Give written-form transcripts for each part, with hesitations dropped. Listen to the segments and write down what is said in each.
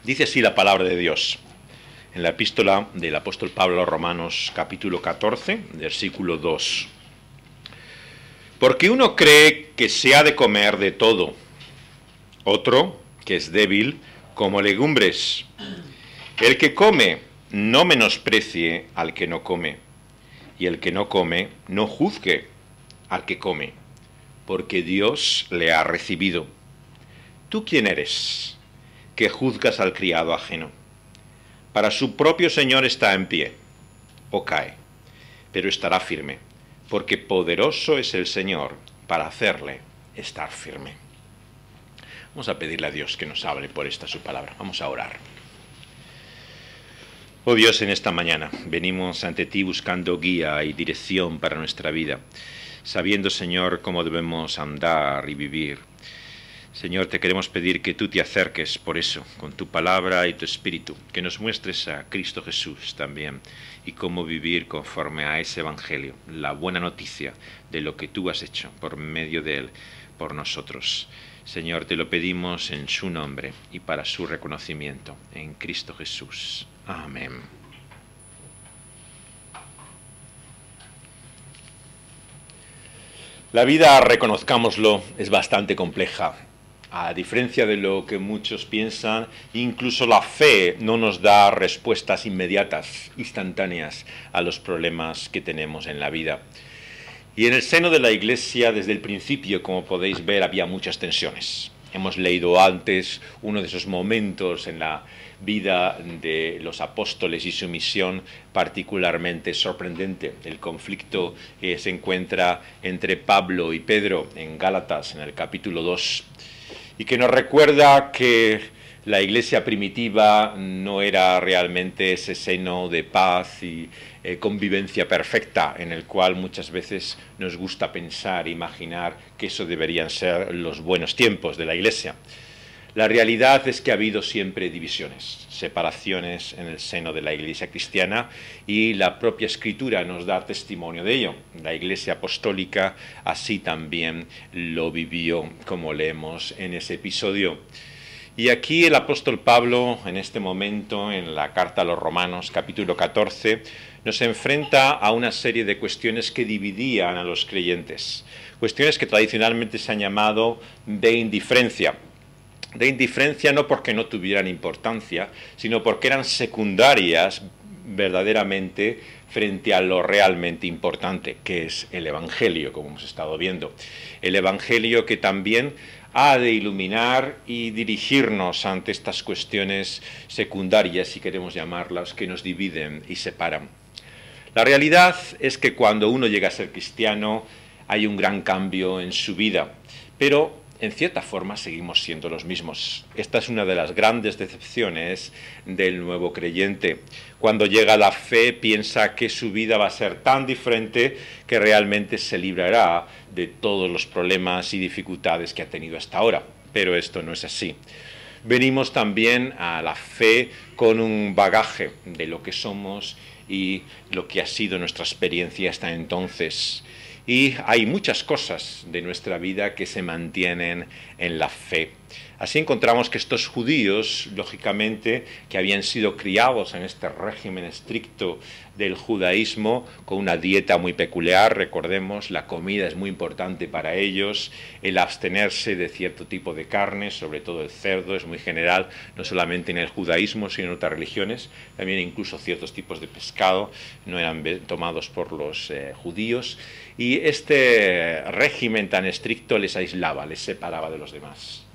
Dice así la palabra de Dios, en la epístola del apóstol Pablo a los Romanos, capítulo 14, versículo 2. Porque uno cree que se ha de comer de todo, otro, que es débil, como legumbres. El que come, no menosprecie al que no come, y el que no come, no juzgue al que come, porque Dios le ha recibido. ¿Tú quién eres, que juzgas al criado ajeno? Para su propio Señor está en pie, o cae, pero estará firme, porque poderoso es el Señor para hacerle estar firme. Vamos a pedirle a Dios que nos hable por esta su palabra. Vamos a orar. Oh Dios, en esta mañana venimos ante ti buscando guía y dirección para nuestra vida, sabiendo, Señor, cómo debemos andar y vivir. Señor, te queremos pedir que tú te acerques por eso, con tu palabra y tu espíritu, que nos muestres a Cristo Jesús también y cómo vivir conforme a ese evangelio, la buena noticia de lo que tú has hecho por medio de él, por nosotros. Señor, te lo pedimos en su nombre y para su reconocimiento, en Cristo Jesús. Amén. La vida, reconozcámoslo, es bastante compleja. A diferencia de lo que muchos piensan, incluso la fe no nos da respuestas inmediatas, instantáneas, a los problemas que tenemos en la vida. Y en el seno de la Iglesia, desde el principio, como podéis ver, había muchas tensiones. Hemos leído antes uno de esos momentos en la vida de los apóstoles y su misión particularmente sorprendente, el conflicto que se encuentra entre Pablo y Pedro en Gálatas, en el capítulo 2, y que nos recuerda que la iglesia primitiva no era realmente ese seno de paz y convivencia perfecta en el cual muchas veces nos gusta pensar, imaginar que eso deberían ser los buenos tiempos de la iglesia. La realidad es que ha habido siempre divisiones, separaciones en el seno de la iglesia cristiana, y la propia escritura nos da testimonio de ello. La iglesia apostólica así también lo vivió, como leemos en ese episodio. Y aquí el apóstol Pablo, en este momento, en la carta a los Romanos, capítulo 14, nos enfrenta a una serie de cuestiones que dividían a los creyentes, cuestiones que tradicionalmente se han llamado de indiferencia. De indiferencia no porque no tuvieran importancia, sino porque eran secundarias verdaderamente frente a lo realmente importante, que es el Evangelio, como hemos estado viendo. El Evangelio que también ha de iluminar y dirigirnos ante estas cuestiones secundarias, si queremos llamarlas, que nos dividen y separan. La realidad es que cuando uno llega a ser cristiano hay un gran cambio en su vida, pero en cierta forma seguimos siendo los mismos. Esta es una de las grandes decepciones del nuevo creyente. Cuando llega a la fe piensa que su vida va a ser tan diferente que realmente se librará de todos los problemas y dificultades que ha tenido hasta ahora. Pero esto no es así. Venimos también a la fe con un bagaje de lo que somos y lo que ha sido nuestra experiencia hasta entonces. Y hay muchas cosas de nuestra vida que se mantienen en la fe. Así encontramos que estos judíos, lógicamente, que habían sido criados en este régimen estricto del judaísmo, con una dieta muy peculiar, recordemos, la comida es muy importante para ellos, el abstenerse de cierto tipo de carne, sobre todo el cerdo, es muy general, no solamente en el judaísmo, sino en otras religiones, también incluso ciertos tipos de pescado no eran tomados por los judíos, y este régimen tan estricto les aislaba, les separaba de los demás.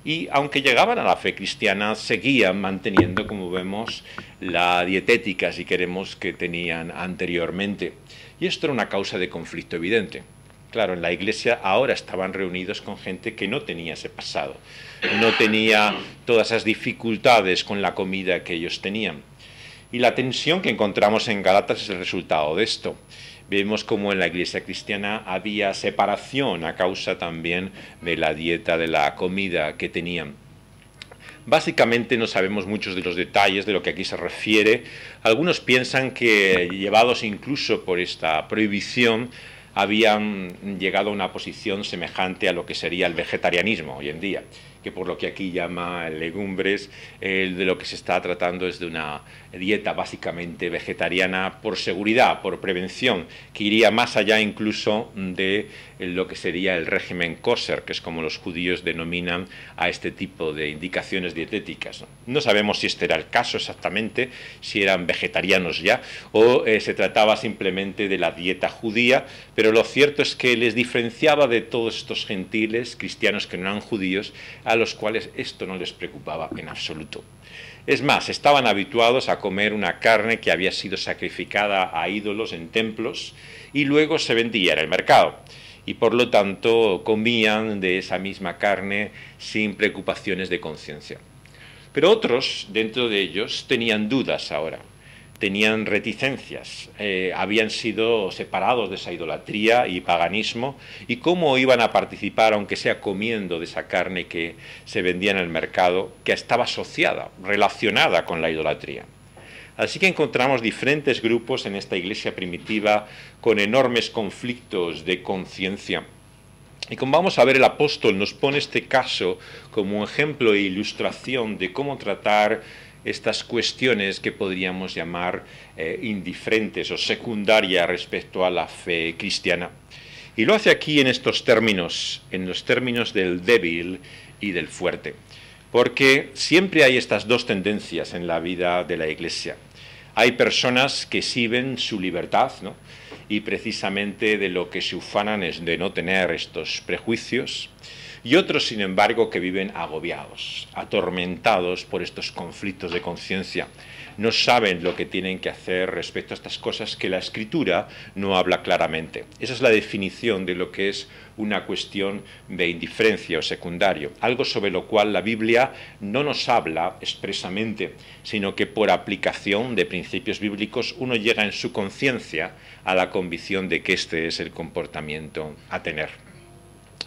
Y aunque llegaban a la fe cristiana, seguían manteniendo, como vemos, la dietética, si queremos, que tenían anteriormente. Y esto era una causa de conflicto evidente. Claro, en la iglesia ahora estaban reunidos con gente que no tenía ese pasado, no tenía todas esas dificultades con la comida que ellos tenían. Y la tensión que encontramos en Gálatas es el resultado de esto. Vemos como en la iglesia cristiana había separación a causa también de la dieta, de la comida que tenían. Básicamente no sabemos muchos de los detalles de lo que aquí se refiere. Algunos piensan que, llevados incluso por esta prohibición, habían llegado a una posición semejante a lo que sería el vegetarianismo hoy en día, que por lo que aquí llama legumbres, de lo que se está tratando es de una dieta básicamente vegetariana por seguridad, por prevención, que iría más allá incluso de lo que sería el régimen kosher, que es como los judíos denominan a este tipo de indicaciones dietéticas. No sabemos si este era el caso exactamente, si eran vegetarianos ya, o se trataba simplemente de la dieta judía, pero lo cierto es que les diferenciaba de todos estos gentiles, cristianos que no eran judíos, a los cuales esto no les preocupaba en absoluto. Es más, estaban habituados a comer una carne que había sido sacrificada a ídolos en templos y luego se vendía en el mercado. Y por lo tanto comían de esa misma carne sin preocupaciones de conciencia. Pero otros, dentro de ellos, tenían dudas ahora, tenían reticencias, habían sido separados de esa idolatría y paganismo, y cómo iban a participar, aunque sea comiendo de esa carne que se vendía en el mercado, que estaba asociada, relacionada con la idolatría. Así que encontramos diferentes grupos en esta iglesia primitiva con enormes conflictos de conciencia. Y como vamos a ver, el apóstol nos pone este caso como un ejemplo e ilustración de cómo tratar estas cuestiones que podríamos llamar indiferentes o secundarias respecto a la fe cristiana. Y lo hace aquí en estos términos, en los términos del débil y del fuerte. Porque siempre hay estas dos tendencias en la vida de la Iglesia. Hay personas que exhiben su libertad, ¿no? Y precisamente de lo que se ufanan es de no tener estos prejuicios, y otros, sin embargo, que viven agobiados, atormentados por estos conflictos de conciencia. No saben lo que tienen que hacer respecto a estas cosas que la Escritura no habla claramente. Esa es la definición de lo que es una cuestión de indiferencia o secundario, algo sobre lo cual la Biblia no nos habla expresamente, sino que por aplicación de principios bíblicos uno llega en su conciencia a la convicción de que este es el comportamiento a tener.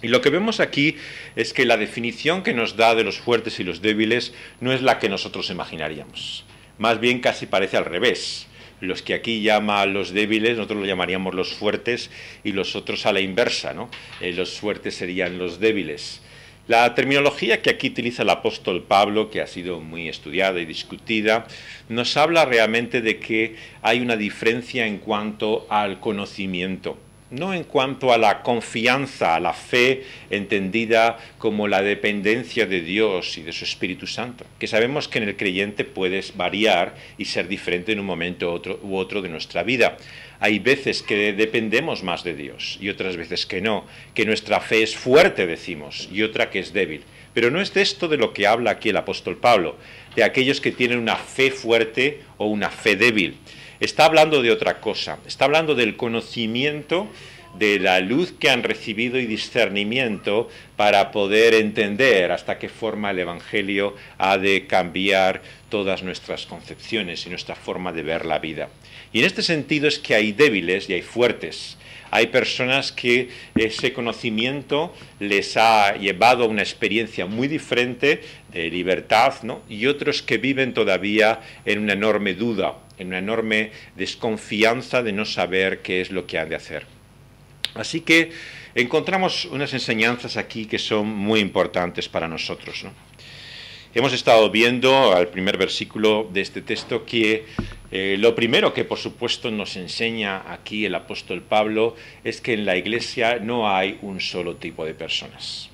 Y lo que vemos aquí es que la definición que nos da de los fuertes y los débiles no es la que nosotros imaginaríamos. Más bien casi parece al revés. Los que aquí llaman los débiles, nosotros lo llamaríamos los fuertes, y los otros a la inversa, ¿no? Los fuertes serían los débiles. La terminología que aquí utiliza el apóstol Pablo, que ha sido muy estudiada y discutida, nos habla realmente de que hay una diferencia en cuanto al conocimiento, no en cuanto a la confianza, a la fe entendida como la dependencia de Dios y de su Espíritu Santo, que sabemos que en el creyente puede variar y ser diferente en un momento u otro de nuestra vida. Hay veces que dependemos más de Dios y otras veces que no, que nuestra fe es fuerte, decimos, y otra que es débil. Pero no es de esto de lo que habla aquí el apóstol Pablo, de aquellos que tienen una fe fuerte o una fe débil. Está hablando de otra cosa, está hablando del conocimiento, de la luz que han recibido y discernimiento para poder entender hasta qué forma el Evangelio ha de cambiar todas nuestras concepciones y nuestra forma de ver la vida. Y en este sentido es que hay débiles y hay fuertes. Hay personas que ese conocimiento les ha llevado a una experiencia muy diferente de libertad, ¿no? Y otros que viven todavía en una enorme duda, en una enorme desconfianza de no saber qué es lo que han de hacer. Así que encontramos unas enseñanzas aquí que son muy importantes para nosotros, ¿no? Hemos estado viendo al primer versículo de este texto que lo primero que por supuesto nos enseña aquí el apóstol Pablo es que en la iglesia no hay un solo tipo de personas.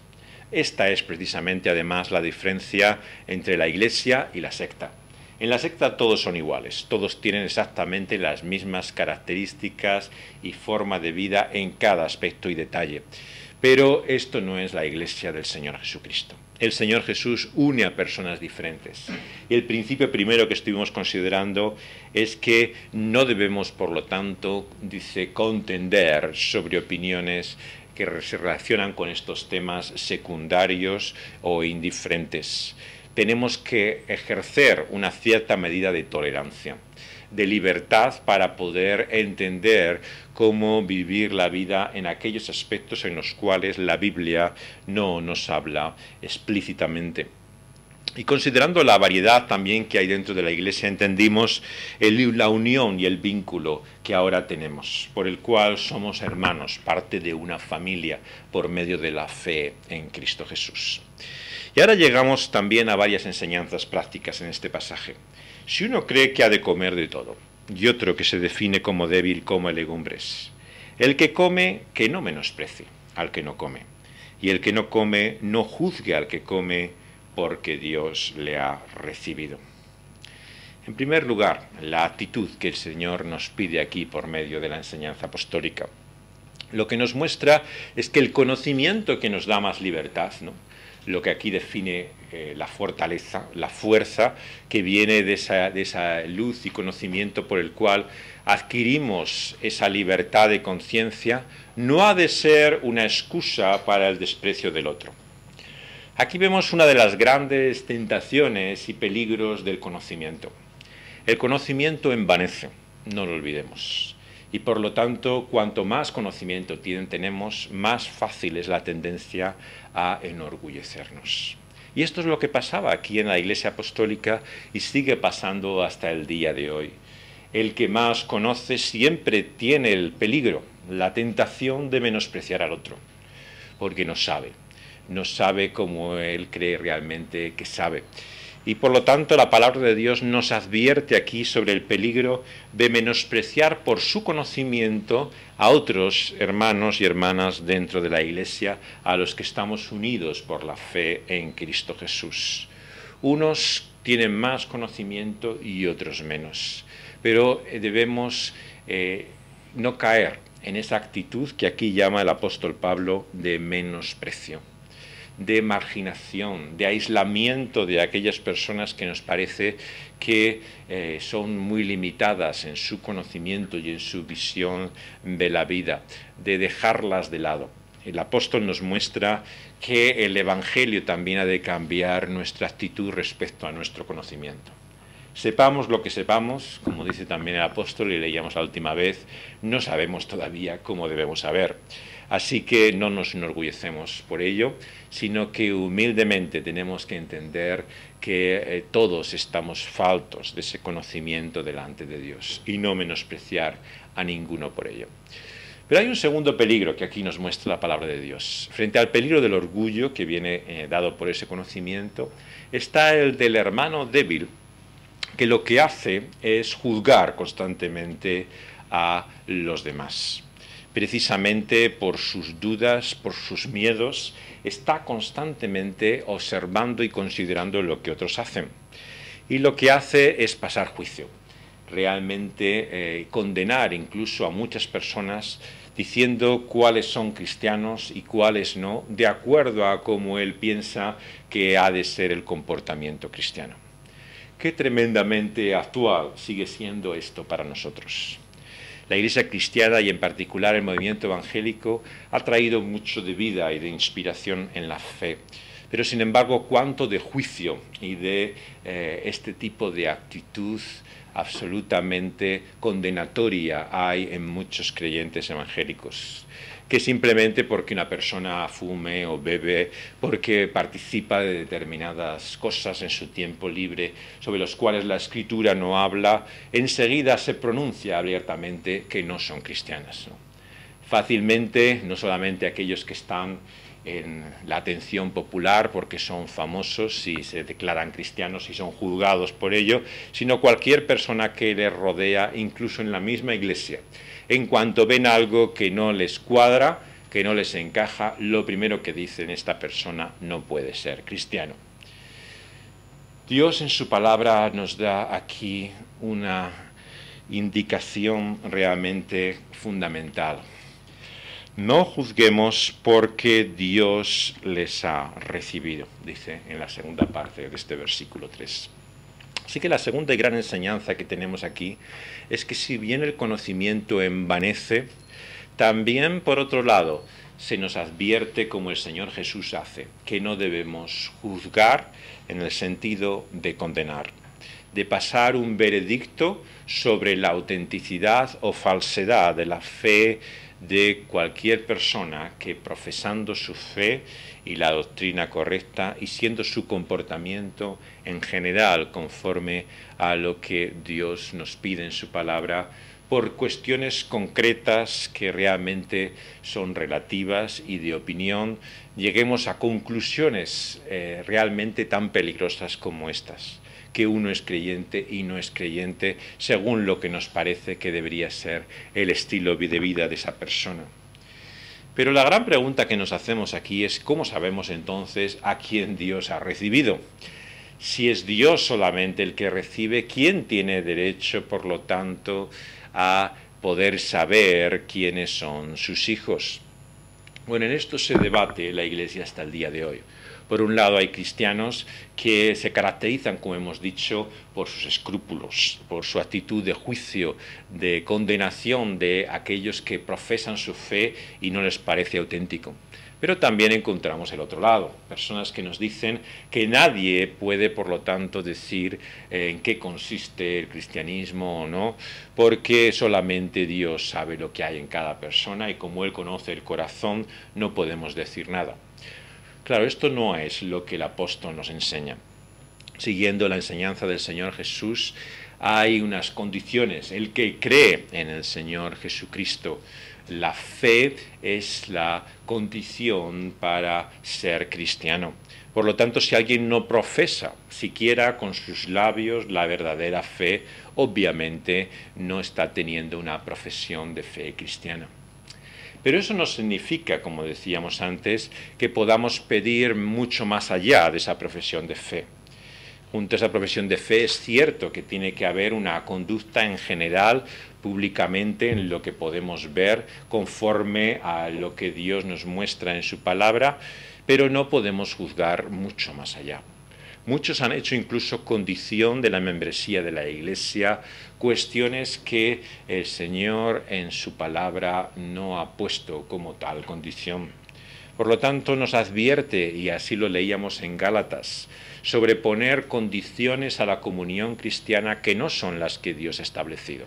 Esta es precisamente además la diferencia entre la iglesia y la secta. En la secta todos son iguales, todos tienen exactamente las mismas características y forma de vida en cada aspecto y detalle. Pero esto no es la iglesia del Señor Jesucristo. El Señor Jesús une a personas diferentes. Y el principio primero que estuvimos considerando es que no debemos, por lo tanto, dice, contender sobre opiniones que se relacionan con estos temas secundarios o indiferentes. Tenemos que ejercer una cierta medida de tolerancia, de libertad para poder entender cómo vivir la vida en aquellos aspectos en los cuales la Biblia no nos habla explícitamente. Y considerando la variedad también que hay dentro de la Iglesia, entendimos la unión y el vínculo que ahora tenemos, por el cual somos hermanos, parte de una familia, por medio de la fe en Cristo Jesús. Y ahora llegamos también a varias enseñanzas prácticas en este pasaje. Si uno cree que ha de comer de todo, y otro que se define como débil come legumbres, el que come, que no menosprecie al que no come, y el que no come, no juzgue al que come, porque Dios le ha recibido. En primer lugar, la actitud que el Señor nos pide aquí por medio de la enseñanza apostólica. Lo que nos muestra es que el conocimiento que nos da más libertad, ¿no?, lo que aquí define la fortaleza, la fuerza que viene de esa luz y conocimiento por el cual adquirimos esa libertad de conciencia, no ha de ser una excusa para el desprecio del otro. Aquí vemos una de las grandes tentaciones y peligros del conocimiento. El conocimiento envanece, no lo olvidemos. Y por lo tanto, cuanto más conocimiento tenemos, más fácil es la tendencia a enorgullecernos. Y esto es lo que pasaba aquí en la Iglesia Apostólica y sigue pasando hasta el día de hoy. El que más conoce siempre tiene el peligro, la tentación de menospreciar al otro, porque no sabe como él cree realmente que sabe. Y por lo tanto la palabra de Dios nos advierte aquí sobre el peligro de menospreciar por su conocimiento a otros hermanos y hermanas dentro de la Iglesia, a los que estamos unidos por la fe en Cristo Jesús. Unos tienen más conocimiento y otros menos, pero debemos no caer en esa actitud que aquí llama el apóstol Pablo de menosprecio, de marginación, de aislamiento de aquellas personas que nos parece que son muy limitadas en su conocimiento y en su visión de la vida, de dejarlas de lado. El apóstol nos muestra que el Evangelio también ha de cambiar nuestra actitud respecto a nuestro conocimiento. Sepamos lo que sepamos, como dice también el apóstol y leíamos la última vez, no sabemos todavía cómo debemos saber. Así que no nos enorgullecemos por ello, sino que humildemente tenemos que entender que todos estamos faltos de ese conocimiento delante de Dios y no menospreciar a ninguno por ello. Pero hay un segundo peligro que aquí nos muestra la palabra de Dios. Frente al peligro del orgullo que viene dado por ese conocimiento, está el del hermano débil, que lo que hace es juzgar constantemente a los demás. Precisamente por sus dudas, por sus miedos, está constantemente observando y considerando lo que otros hacen. Y lo que hace es pasar juicio, realmente condenar incluso a muchas personas, diciendo cuáles son cristianos y cuáles no, de acuerdo a cómo él piensa que ha de ser el comportamiento cristiano. Qué tremendamente actual sigue siendo esto para nosotros. La Iglesia cristiana y en particular el movimiento evangélico ha traído mucho de vida y de inspiración en la fe, pero sin embargo cuánto de juicio y de este tipo de actitud absolutamente condenatoria hay en muchos creyentes evangélicos, que simplemente porque una persona fume o bebe, porque participa de determinadas cosas en su tiempo libre, sobre los cuales la Escritura no habla, enseguida se pronuncia abiertamente que no son cristianas, ¿no? Fácilmente, no solamente aquellos que están en la atención popular porque son famosos y se declaran cristianos y son juzgados por ello, sino cualquier persona que les rodea, incluso en la misma iglesia. En cuanto ven algo que no les cuadra, que no les encaja, lo primero que dicen: esta persona no puede ser cristiano. Dios en su palabra nos da aquí una indicación realmente fundamental. No juzguemos porque Dios les ha recibido, dice en la segunda parte de este versículo 3. Así que la segunda y gran enseñanza que tenemos aquí es que si bien el conocimiento envanece, también por otro lado se nos advierte, como el Señor Jesús hace, que no debemos juzgar en el sentido de condenar, de pasar un veredicto sobre la autenticidad o falsedad de la fe de cualquier persona que, profesando su fe y la doctrina correcta y siendo su comportamiento en general conforme a lo que Dios nos pide en su palabra, por cuestiones concretas que realmente son relativas y de opinión, lleguemos a conclusiones realmente tan peligrosas como estas, que uno es creyente y no es creyente según lo que nos parece que debería ser el estilo de vida de esa persona. Pero la gran pregunta que nos hacemos aquí es ¿cómo sabemos entonces a quién Dios ha recibido? Si es Dios solamente el que recibe, ¿quién tiene derecho, por lo tanto, a poder saber quiénes son sus hijos? Bueno, en esto se debate la Iglesia hasta el día de hoy. Por un lado hay cristianos que se caracterizan, como hemos dicho, por sus escrúpulos, por su actitud de juicio, de condenación de aquellos que profesan su fe y no les parece auténtico. Pero también encontramos el otro lado, personas que nos dicen que nadie puede, por lo tanto, decir en qué consiste el cristianismo o no, porque solamente Dios sabe lo que hay en cada persona y como Él conoce el corazón, no podemos decir nada. Claro, esto no es lo que el apóstol nos enseña. Siguiendo la enseñanza del Señor Jesús, hay unas condiciones. El que cree en el Señor Jesucristo, la fe es la condición para ser cristiano. Por lo tanto, si alguien no profesa siquiera con sus labios la verdadera fe, obviamente no está teniendo una profesión de fe cristiana. Pero eso no significa, como decíamos antes, que podamos pedir mucho más allá de esa profesión de fe. Junto a esa profesión de fe es cierto que tiene que haber una conducta en general, públicamente, en lo que podemos ver, conforme a lo que Dios nos muestra en su palabra, pero no podemos juzgar mucho más allá. Muchos han hecho incluso condición de la membresía de la Iglesia, cuestiones que el Señor en su palabra no ha puesto como tal condición. Por lo tanto, nos advierte, y así lo leíamos en Gálatas, sobre poner condiciones a la comunión cristiana que no son las que Dios ha establecido.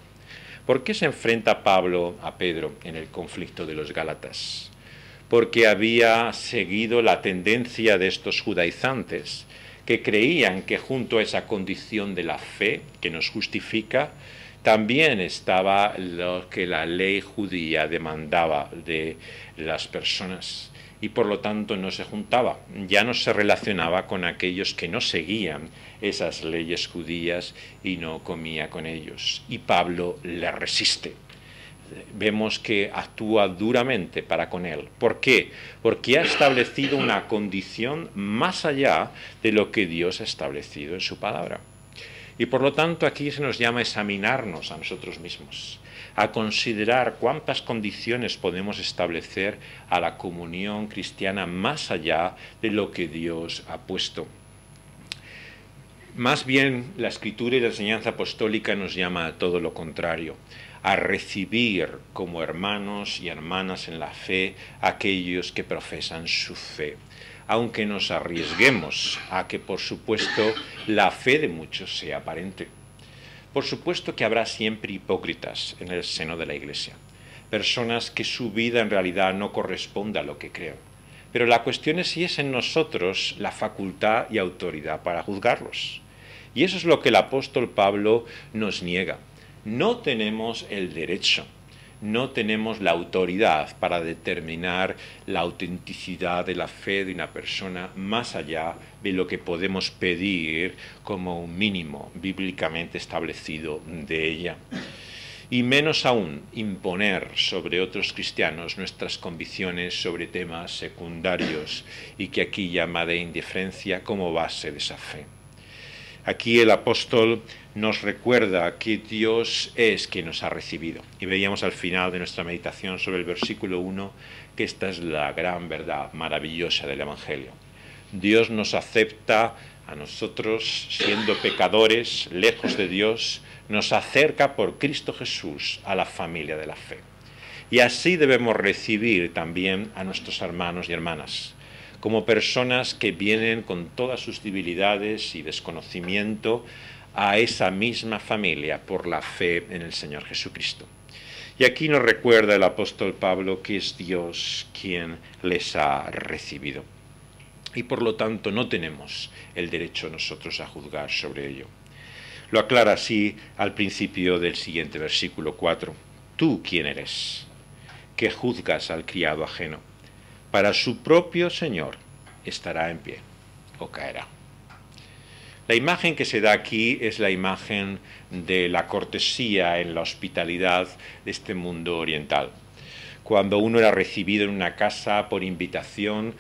¿Por qué se enfrenta Pablo a Pedro en el conflicto de los Gálatas? Porque había seguido la tendencia de estos judaizantes, que creían que junto a esa condición de la fe que nos justifica, también estaba lo que la ley judía demandaba de las personas y por lo tanto no se juntaba, ya no se relacionaba con aquellos que no seguían esas leyes judías y no comía con ellos. Y Pablo le resiste. Vemos que actúa duramente para con él. ¿Por qué? Porque ha establecido una condición más allá de lo que Dios ha establecido en su palabra. Y por lo tanto aquí se nos llama a examinarnos a nosotros mismos, a considerar cuántas condiciones podemos establecer a la comunión cristiana más allá de lo que Dios ha puesto. Más bien, la Escritura y la enseñanza apostólica nos llama a todo lo contrario, a recibir como hermanos y hermanas en la fe a aquellos que profesan su fe, aunque nos arriesguemos a que, por supuesto, la fe de muchos sea aparente. Por supuesto que habrá siempre hipócritas en el seno de la Iglesia, personas que su vida en realidad no corresponde a lo que creen. Pero la cuestión es si es en nosotros la facultad y autoridad para juzgarlos. Y eso es lo que el apóstol Pablo nos niega. No tenemos el derecho, no tenemos la autoridad para determinar la autenticidad de la fe de una persona más allá de lo que podemos pedir como un mínimo bíblicamente establecido de ella. Y menos aún imponer sobre otros cristianos nuestras convicciones sobre temas secundarios y que aquí llama de indiferencia como base de esa fe. Aquí el apóstol nos recuerda que Dios es quien nos ha recibido. Y veíamos al final de nuestra meditación sobre el versículo 1 que esta es la gran verdad maravillosa del Evangelio. Dios nos acepta a nosotros siendo pecadores, lejos de Dios, nos acerca por Cristo Jesús a la familia de la fe. Y así debemos recibir también a nuestros hermanos y hermanas, como personas que vienen con todas sus debilidades y desconocimiento a esa misma familia por la fe en el Señor Jesucristo. Y aquí nos recuerda el apóstol Pablo que es Dios quien les ha recibido. Y por lo tanto no tenemos el derecho nosotros a juzgar sobre ello. Lo aclara así al principio del siguiente versículo 4. ¿Tú quién eres, que juzgas al criado ajeno? Para su propio Señor estará en pie o caerá. La imagen que se da aquí es la imagen de la cortesía en la hospitalidad de este mundo oriental. Cuando uno era recibido en una casa por invitación,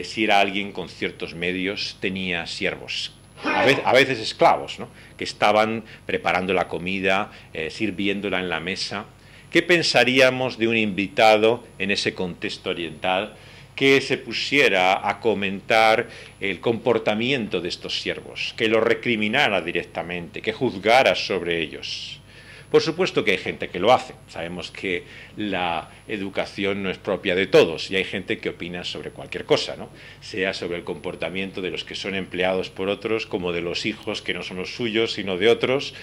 si era alguien con ciertos medios, tenía siervos, a veces esclavos, ¿no?, que estaban preparando la comida, sirviéndola en la mesa. ¿Qué pensaríamos de un invitado en ese contexto oriental que se pusiera a comentar el comportamiento de estos siervos, que lo recriminara directamente, que juzgara sobre ellos? Por supuesto que hay gente que lo hace. Sabemos que la educación no es propia de todos y hay gente que opina sobre cualquier cosa, ¿no?, sea sobre el comportamiento de los que son empleados por otros, como de los hijos que no son los suyos sino de otros,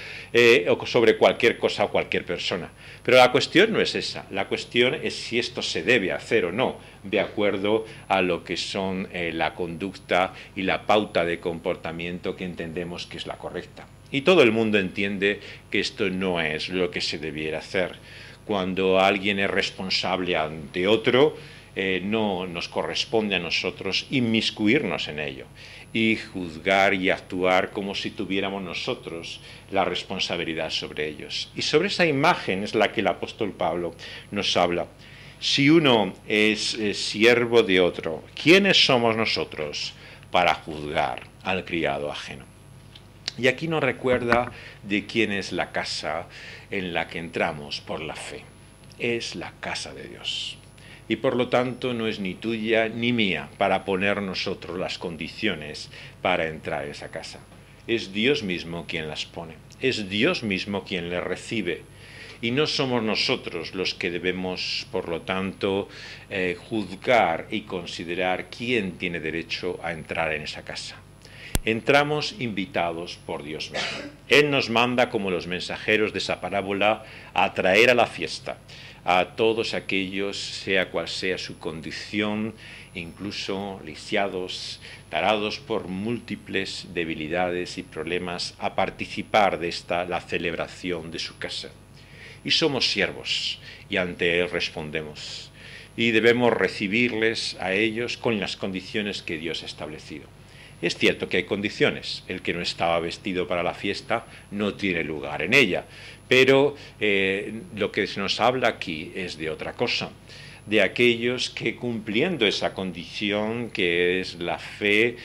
o sobre cualquier cosa o cualquier persona. Pero la cuestión no es esa. La cuestión es si esto se debe hacer o no, de acuerdo a lo que son la conducta y la pauta de comportamiento que entendemos que es la correcta. Y todo el mundo entiende que esto no es lo que se debiera hacer. Cuando alguien es responsable ante otro, no nos corresponde a nosotros inmiscuirnos en ello y juzgar y actuar como si tuviéramos nosotros la responsabilidad sobre ellos. Y sobre esa imagen es la que el apóstol Pablo nos habla. Si uno es siervo de otro, ¿quiénes somos nosotros para juzgar al criado ajeno? Y aquí nos recuerda de quién es la casa en la que entramos por la fe. Es la casa de Dios. Y por lo tanto no es ni tuya ni mía para poner nosotros las condiciones para entrar a esa casa. Es Dios mismo quien las pone. Es Dios mismo quien les recibe. Y no somos nosotros los que debemos, por lo tanto, juzgar y considerar quién tiene derecho a entrar en esa casa. Entramos invitados por Dios mismo. Él nos manda, como los mensajeros de esa parábola, a traer a la fiesta a todos aquellos, sea cual sea su condición, incluso lisiados, tarados por múltiples debilidades y problemas, a participar de la celebración de su casa. Y somos siervos, y ante Él respondemos. Y debemos recibirles a ellos con las condiciones que Dios ha establecido. Es cierto que hay condiciones. El que no estaba vestido para la fiesta no tiene lugar en ella. Pero lo que se nos habla aquí es de otra cosa. De aquellos que, cumpliendo esa condición que es la fe,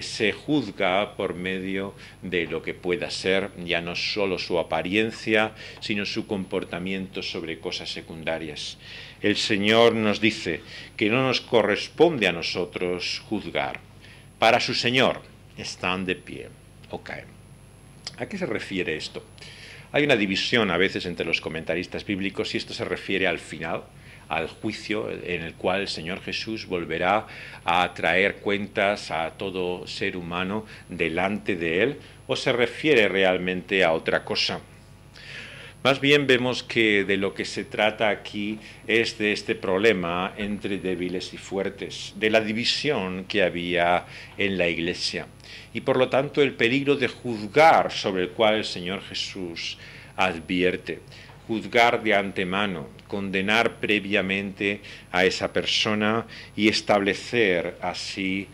se juzga por medio de lo que pueda ser ya no solo su apariencia, sino su comportamiento sobre cosas secundarias. El Señor nos dice que no nos corresponde a nosotros juzgar. Para su Señor están de pie o caen. ¿A qué se refiere esto? Hay una división a veces entre los comentaristas bíblicos si esto se refiere al final, al juicio en el cual el Señor Jesús volverá a traer cuentas a todo ser humano delante de Él, o se refiere realmente a otra cosa. Más bien vemos que de lo que se trata aquí es de este problema entre débiles y fuertes, de la división que había en la Iglesia, y por lo tanto el peligro de juzgar sobre el cual el Señor Jesús advierte, juzgar de antemano, condenar previamente a esa persona y establecer así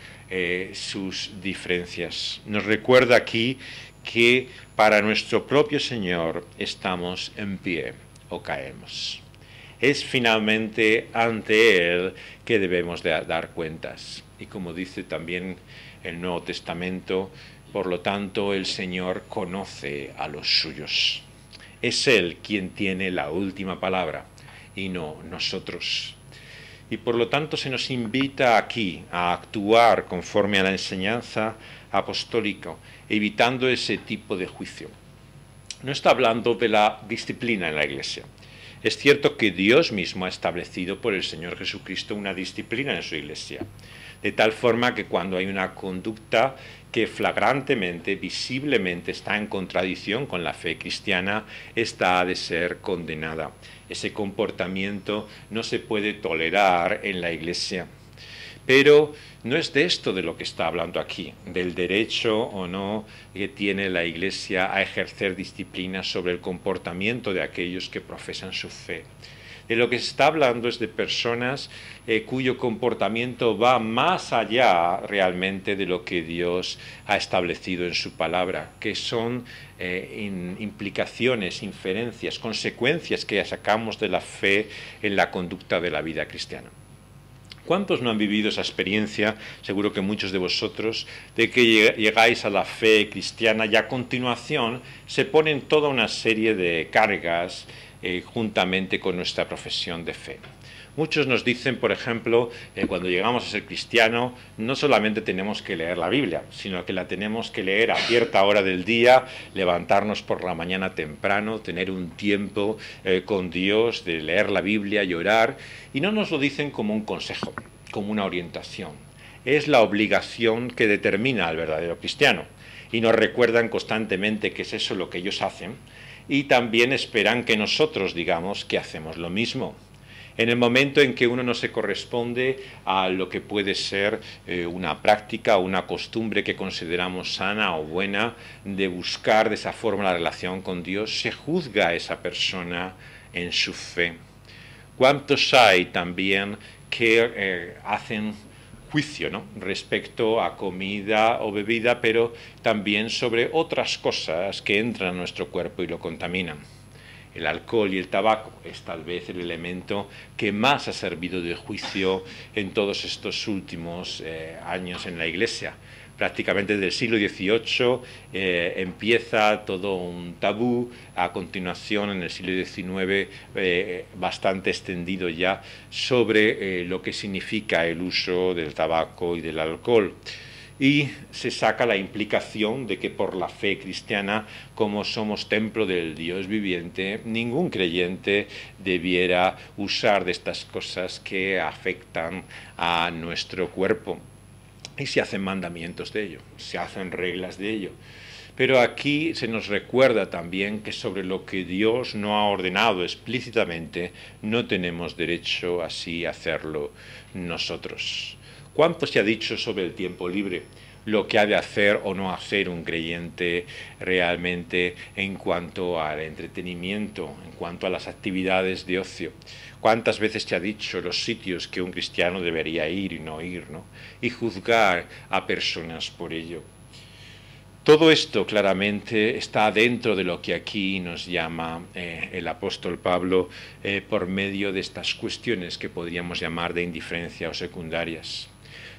sus diferencias. Nos recuerda aquí que para nuestro propio Señor estamos en pie o caemos. Es finalmente ante Él que debemos de dar cuentas. Y como dice también el Nuevo Testamento, por lo tanto el Señor conoce a los suyos. Es Él quien tiene la última palabra y no nosotros. Y por lo tanto se nos invita aquí a actuar conforme a la enseñanza apostólica, evitando ese tipo de juicio. No está hablando de la disciplina en la Iglesia. Es cierto que Dios mismo ha establecido por el Señor Jesucristo una disciplina en su Iglesia, de tal forma que cuando hay una conducta que flagrantemente, visiblemente está en contradicción con la fe cristiana, esta ha de ser condenada. Ese comportamiento no se puede tolerar en la Iglesia. Pero no es de esto de lo que está hablando aquí, del derecho o no que tiene la Iglesia a ejercer disciplina sobre el comportamiento de aquellos que profesan su fe. De lo que se está hablando es de personas cuyo comportamiento va más allá realmente de lo que Dios ha establecido en su palabra, que son implicaciones, inferencias, consecuencias que sacamos de la fe en la conducta de la vida cristiana. ¿Cuántos no han vivido esa experiencia, seguro que muchos de vosotros, de que llegáis a la fe cristiana y a continuación se ponen toda una serie de cargas juntamente con nuestra profesión de fe? Muchos nos dicen, por ejemplo, cuando llegamos a ser cristiano, no solamente tenemos que leer la Biblia, sino que la tenemos que leer a cierta hora del día, levantarnos por la mañana temprano, tener un tiempo con Dios, de leer la Biblia y orar, y no nos lo dicen como un consejo, como una orientación. Es la obligación que determina al verdadero cristiano, y nos recuerdan constantemente que es eso lo que ellos hacen, y también esperan que nosotros digamos que hacemos lo mismo. En el momento en que uno no se corresponde a lo que puede ser una práctica o una costumbre que consideramos sana o buena de buscar de esa forma la relación con Dios, se juzga a esa persona en su fe. ¿Cuántos hay también que hacen juicio, ¿no?, respecto a comida o bebida, pero también sobre otras cosas que entran a nuestro cuerpo y lo contaminan? El alcohol y el tabaco es tal vez el elemento que más ha servido de juicio en todos estos últimos años en la Iglesia. Prácticamente desde el siglo XVIII empieza todo un tabú, a continuación en el siglo XIX bastante extendido ya, sobre lo que significa el uso del tabaco y del alcohol. Y se saca la implicación de que por la fe cristiana, como somos templo del Dios viviente, ningún creyente debiera usar de estas cosas que afectan a nuestro cuerpo. Y se hacen mandamientos de ello, se hacen reglas de ello. Pero aquí se nos recuerda también que sobre lo que Dios no ha ordenado explícitamente, no tenemos derecho así a hacerlo nosotros. ¿Cuánto se ha dicho sobre el tiempo libre? Lo que ha de hacer o no hacer un creyente realmente en cuanto al entretenimiento, en cuanto a las actividades de ocio. ¿Cuántas veces se ha dicho los sitios que un cristiano debería ir y no ir, ¿no? Y juzgar a personas por ello? Todo esto claramente está dentro de lo que aquí nos llama el apóstol Pablo por medio de estas cuestiones que podríamos llamar de indiferencia o secundarias.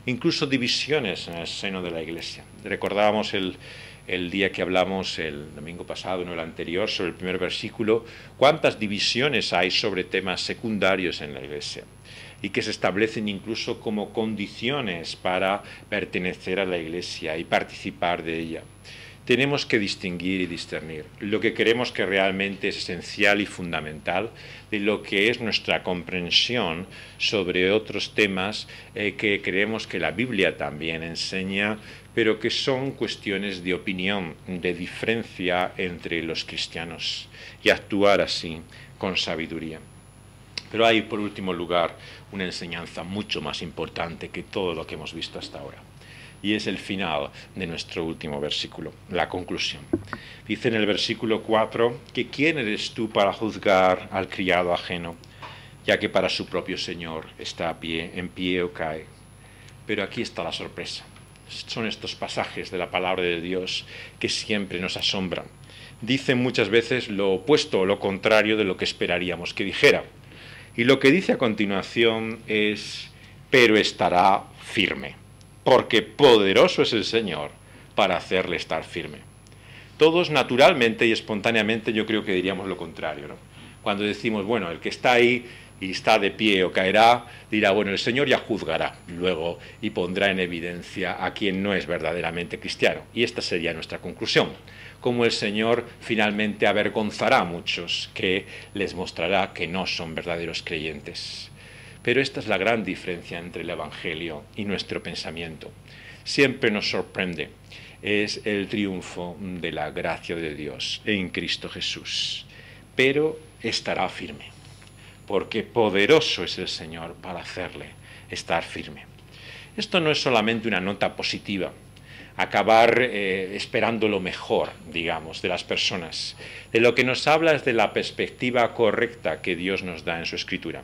Incluso divisiones en el seno de la Iglesia. Recordábamos el día que hablamos el domingo pasado, no el anterior, sobre el primer versículo, cuántas divisiones hay sobre temas secundarios en la Iglesia y que se establecen incluso como condiciones para pertenecer a la Iglesia y participar de ella. Tenemos que distinguir y discernir lo que creemos que realmente es esencial y fundamental de lo que es nuestra comprensión sobre otros temas que creemos que la Biblia también enseña, pero que son cuestiones de opinión, de diferencia entre los cristianos, y actuar así con sabiduría. Pero hay, por último lugar, una enseñanza mucho más importante que todo lo que hemos visto hasta ahora. Y es el final de nuestro último versículo, la conclusión. Dice en el versículo 4 que ¿quién eres tú para juzgar al criado ajeno, ya que para su propio Señor está en pie o cae? Pero aquí está la sorpresa. Son estos pasajes de la palabra de Dios que siempre nos asombran. Dicen muchas veces lo opuesto o lo contrario de lo que esperaríamos que dijera. Y lo que dice a continuación es, pero estará firme, porque poderoso es el Señor para hacerle estar firme. Todos naturalmente y espontáneamente yo creo que diríamos lo contrario, ¿no? Cuando decimos, bueno, el que está ahí y está de pie o caerá, dirá, bueno, el Señor ya juzgará luego y pondrá en evidencia a quien no es verdaderamente cristiano. Y esta sería nuestra conclusión. Como el Señor finalmente avergonzará a muchos que les mostrará que no son verdaderos creyentes. Pero esta es la gran diferencia entre el Evangelio y nuestro pensamiento. Siempre nos sorprende. Es el triunfo de la gracia de Dios en Cristo Jesús. Pero estará firme, porque poderoso es el Señor para hacerle estar firme. Esto no es solamente una nota positiva, acabar esperando lo mejor, digamos, de las personas. De lo que nos habla es de la perspectiva correcta que Dios nos da en su Escritura.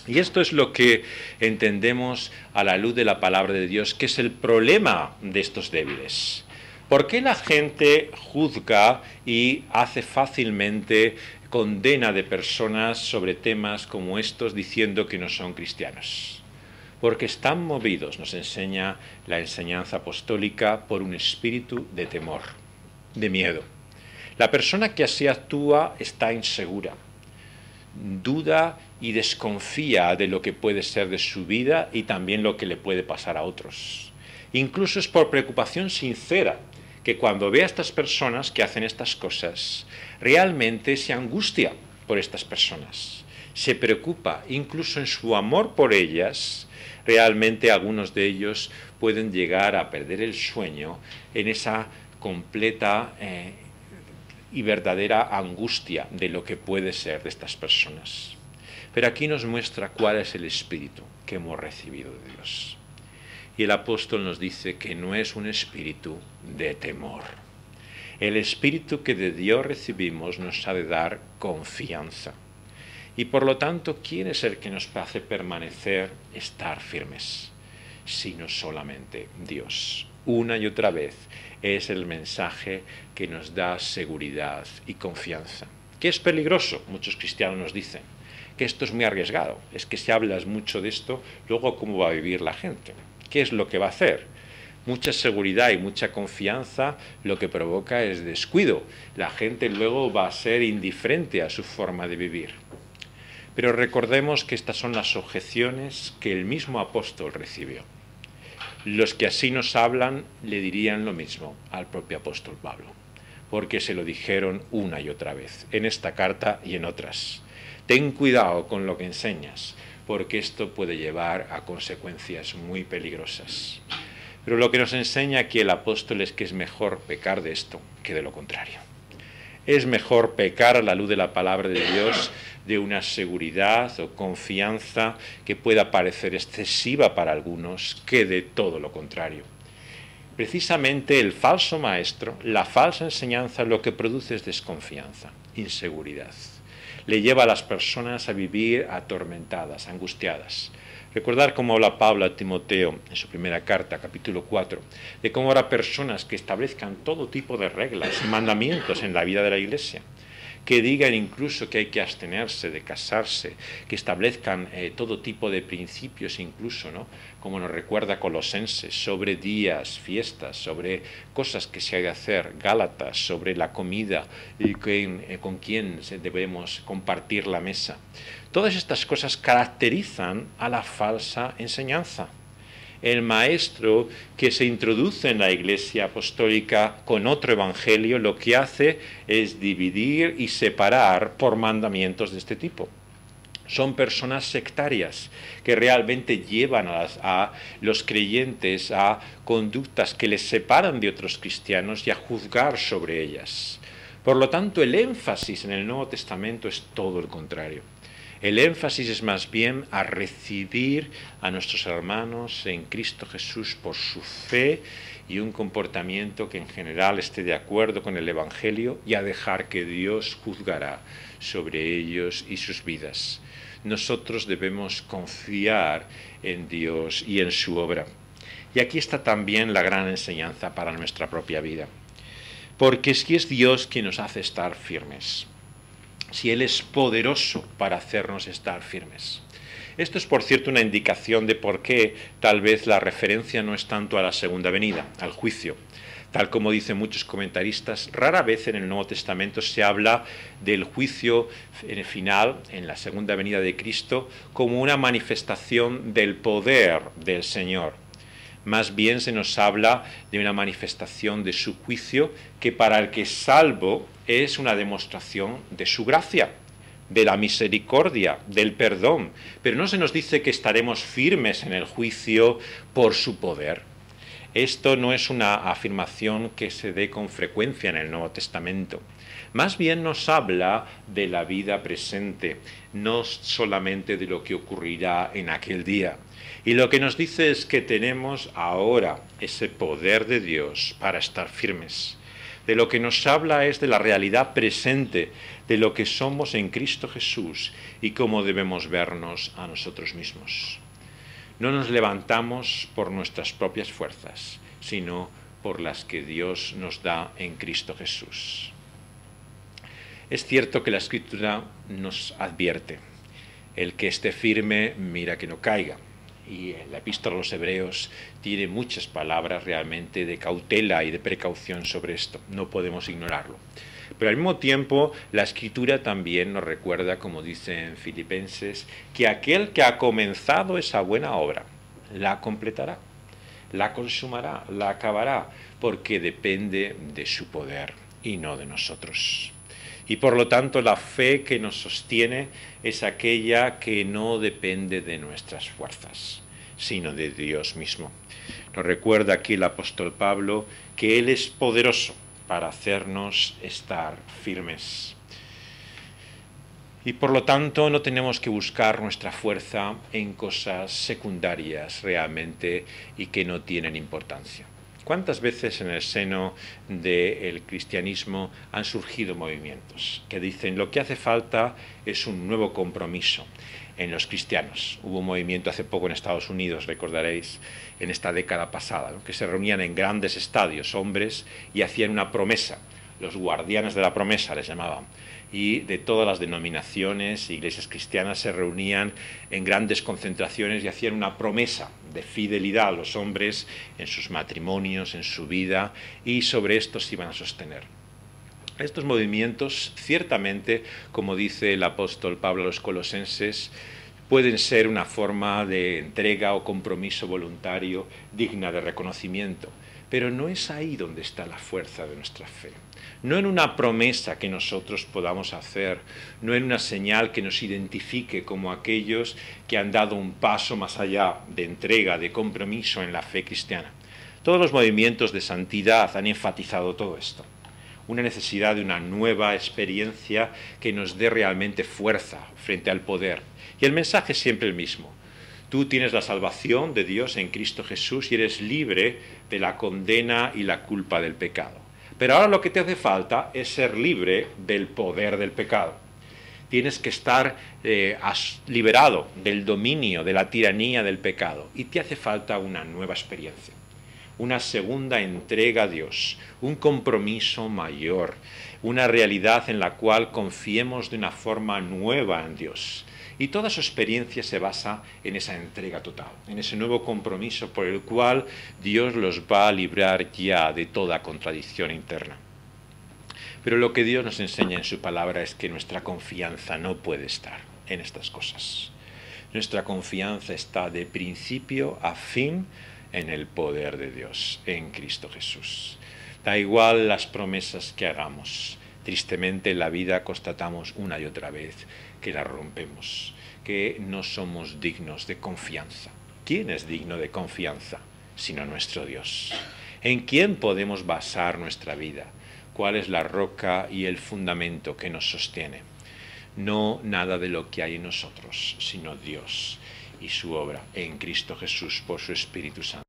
Y esto es lo que entendemos a la luz de la palabra de Dios, que es el problema de estos débiles. ¿Por qué la gente juzga y hace fácilmente condena de personas sobre temas como estos diciendo que no son cristianos? Porque están movidos, nos enseña la enseñanza apostólica, por un espíritu de temor, de miedo. La persona que así actúa está insegura, duda y desconfía de lo que puede ser de su vida y también lo que le puede pasar a otros. Incluso es por preocupación sincera que cuando ve a estas personas que hacen estas cosas, realmente se angustia por estas personas, se preocupa, incluso en su amor por ellas. Realmente algunos de ellos pueden llegar a perder el sueño en esa completa y verdadera angustia de lo que puede ser de estas personas. Pero aquí nos muestra cuál es el espíritu que hemos recibido de Dios. Y el apóstol nos dice que no es un espíritu de temor. El espíritu que de Dios recibimos nos ha de dar confianza. Y por lo tanto, ¿quién es el que nos hace permanecer, estar firmes? Sino solamente Dios. Una y otra vez es el mensaje que nos da seguridad y confianza. Que es peligroso, muchos cristianos nos dicen, que esto es muy arriesgado. Es que si hablas mucho de esto, luego ¿cómo va a vivir la gente? ¿Qué es lo que va a hacer? Mucha seguridad y mucha confianza lo que provoca es descuido. La gente luego va a ser indiferente a su forma de vivir. Pero recordemos que estas son las objeciones que el mismo apóstol recibió. Los que así nos hablan le dirían lo mismo al propio apóstol Pablo, porque se lo dijeron una y otra vez, en esta carta y en otras. Ten cuidado con lo que enseñas, porque esto puede llevar a consecuencias muy peligrosas. Pero lo que nos enseña aquí el apóstol es que es mejor pecar de esto que de lo contrario. Es mejor pecar a la luz de la palabra de Dios de una seguridad o confianza que pueda parecer excesiva para algunos que de todo lo contrario. Precisamente el falso maestro, la falsa enseñanza, lo que produce es desconfianza, inseguridad. Le lleva a las personas a vivir atormentadas, angustiadas. Recordar cómo habla Pablo a Timoteo en su primera carta, capítulo 4, de cómo habrá personas que establezcan todo tipo de reglas y mandamientos en la vida de la Iglesia, que digan incluso que hay que abstenerse de casarse, que establezcan todo tipo de principios incluso, ¿no? Como nos recuerda Colosenses, sobre días, fiestas, sobre cosas que se hay de hacer, Gálatas, sobre la comida y con quién debemos compartir la mesa. Todas estas cosas caracterizan a la falsa enseñanza. El maestro que se introduce en la Iglesia apostólica con otro evangelio lo que hace es dividir y separar por mandamientos de este tipo. Son personas sectarias que realmente llevan a los creyentes a conductas que les separan de otros cristianos y a juzgar sobre ellas. Por lo tanto, el énfasis en el Nuevo Testamento es todo el contrario. El énfasis es más bien a recibir a nuestros hermanos en Cristo Jesús por su fe y un comportamiento que en general esté de acuerdo con el Evangelio y a dejar que Dios juzgará sobre ellos y sus vidas. Nosotros debemos confiar en Dios y en su obra. Y aquí está también la gran enseñanza para nuestra propia vida. Porque si es Dios quien nos hace estar firmes, si Él es poderoso para hacernos estar firmes. Esto es, por cierto, una indicación de por qué tal vez la referencia no es tanto a la segunda venida, al juicio. Tal como dicen muchos comentaristas, rara vez en el Nuevo Testamento se habla del juicio final, en la segunda venida de Cristo, como una manifestación del poder del Señor. Más bien se nos habla de una manifestación de su juicio que para el que es salvo es una demostración de su gracia, de la misericordia, del perdón. Pero no se nos dice que estaremos firmes en el juicio por su poder. Esto no es una afirmación que se dé con frecuencia en el Nuevo Testamento. Más bien nos habla de la vida presente, no solamente de lo que ocurrirá en aquel día. Y lo que nos dice es que tenemos ahora ese poder de Dios para estar firmes. De lo que nos habla es de la realidad presente, de lo que somos en Cristo Jesús y cómo debemos vernos a nosotros mismos. No nos levantamos por nuestras propias fuerzas, sino por las que Dios nos da en Cristo Jesús. Es cierto que la Escritura nos advierte, el que esté firme, mira que no caiga. Y la Epístola a los Hebreos tiene muchas palabras realmente de cautela y de precaución sobre esto, no podemos ignorarlo. Pero al mismo tiempo, la Escritura también nos recuerda, como dice en Filipenses, que aquel que ha comenzado esa buena obra, la completará, la consumará, la acabará, porque depende de su poder y no de nosotros. Y por lo tanto, la fe que nos sostiene es aquella que no depende de nuestras fuerzas, sino de Dios mismo. Nos recuerda aquí el apóstol Pablo que Él es poderoso para hacernos estar firmes. Y por lo tanto no tenemos que buscar nuestra fuerza en cosas secundarias realmente y que no tienen importancia. ¿Cuántas veces en el seno del cristianismo han surgido movimientos que dicen lo que hace falta es un nuevo compromiso en los cristianos? Hubo un movimiento hace poco en Estados Unidos, recordaréis, en esta década pasada, ¿no?, que se reunían en grandes estadios, hombres, y hacían una promesa. Los guardianes de la promesa les llamaban. Y de todas las denominaciones, iglesias cristianas, se reunían en grandes concentraciones y hacían una promesa de fidelidad a los hombres en sus matrimonios, en su vida, y sobre esto se iban a sostener. Estos movimientos, ciertamente, como dice el apóstol Pablo a los colosenses, pueden ser una forma de entrega o compromiso voluntario digna de reconocimiento, pero no es ahí donde está la fuerza de nuestra fe. No en una promesa que nosotros podamos hacer, no en una señal que nos identifique como aquellos que han dado un paso más allá de entrega, de compromiso en la fe cristiana. Todos los movimientos de santidad han enfatizado todo esto. Una necesidad de una nueva experiencia que nos dé realmente fuerza frente al poder. Y el mensaje es siempre el mismo. Tú tienes la salvación de Dios en Cristo Jesús y eres libre de la condena y la culpa del pecado. Pero ahora lo que te hace falta es ser libre del poder del pecado. Tienes que estar liberado del dominio, de la tiranía del pecado. Y te hace falta una nueva experiencia, una segunda entrega a Dios, un compromiso mayor, una realidad en la cual confiemos de una forma nueva en Dios. Y toda su experiencia se basa en esa entrega total, en ese nuevo compromiso por el cual Dios los va a librar ya de toda contradicción interna. Pero lo que Dios nos enseña en su palabra es que nuestra confianza no puede estar en estas cosas. Nuestra confianza está de principio a fin en el poder de Dios, en Cristo Jesús. Da igual las promesas que hagamos. Tristemente en la vida constatamos una y otra vez que la rompemos, que no somos dignos de confianza. ¿Quién es digno de confianza sino nuestro Dios? ¿En quién podemos basar nuestra vida? ¿Cuál es la roca y el fundamento que nos sostiene? No nada de lo que hay en nosotros, sino Dios y su obra en Cristo Jesús por su Espíritu Santo.